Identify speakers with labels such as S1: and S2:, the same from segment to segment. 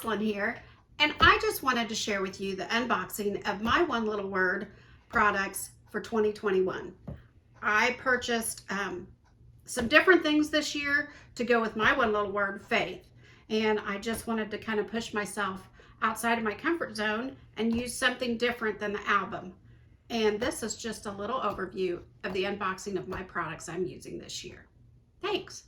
S1: Jocelyn here, and I just wanted to share with you the unboxing of my One Little Word products for 2021. I purchased some different things this year to go with my One Little Word, faith, and I just wanted to kind of push myself outside of my comfort zone and use something different than the album. And this is just a little overview of the unboxing of my products I'm using this year. Thanks.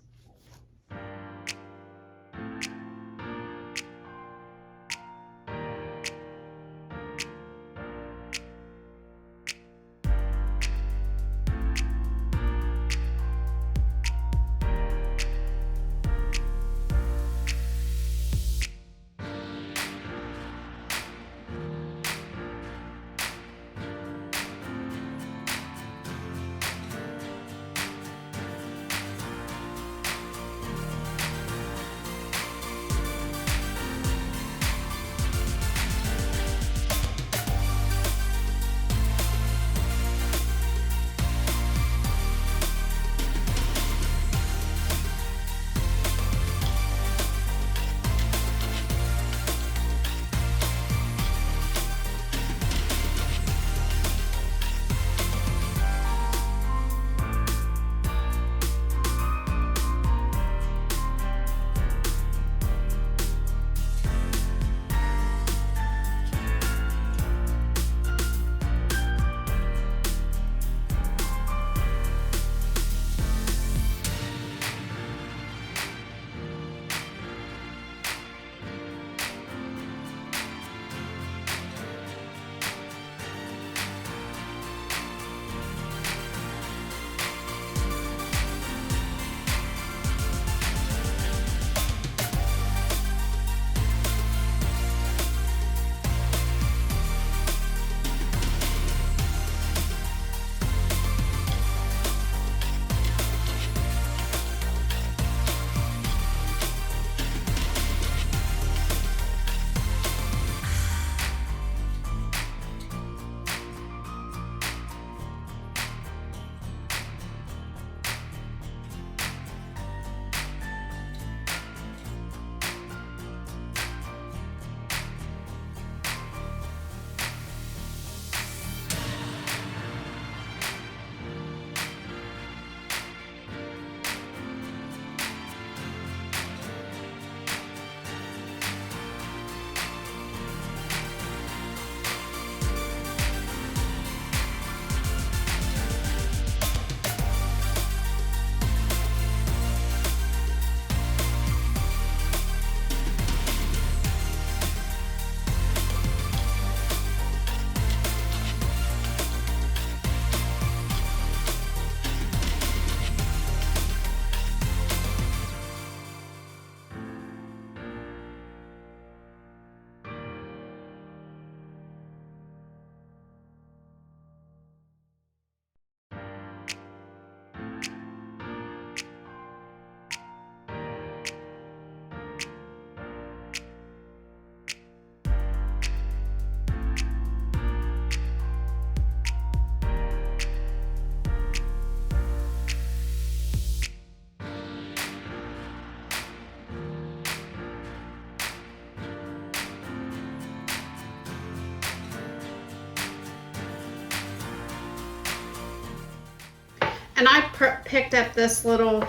S1: And I picked up this little, I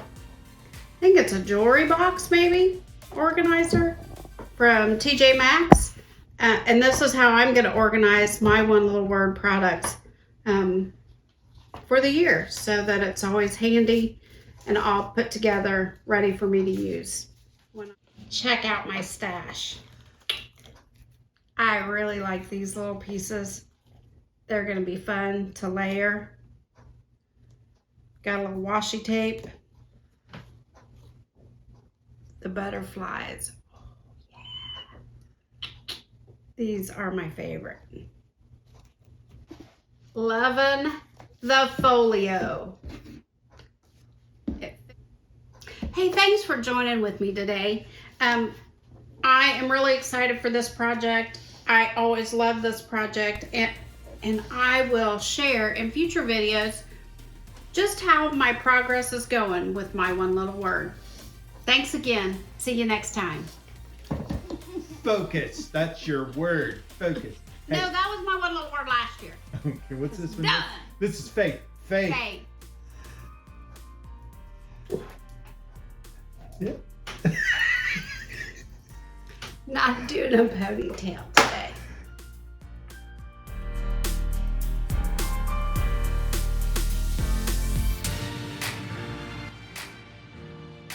S1: think it's a jewelry box maybe, organizer from TJ Maxx. And this is how I'm gonna organize my One Little Word products for the year, so that it's always handy and all put together, ready for me to use. Check out my stash. I really like these little pieces. They're gonna be fun to layer. Got a little washi tape. The butterflies. Oh, yeah. These are my favorite. Loving the folio. Hey, thanks for joining with me today. I am really excited for this project. I always love this project, and I will share in future videos just how my progress is going with my One Little Word. Thanks again. See you next time.
S2: focus. That's your word. Focus.
S1: No, that was my one little word last year.
S2: Okay, what's this one?
S1: Done.
S2: This is faith. Faith.
S1: Okay.
S2: Yeah.
S1: Not doing a ponytail.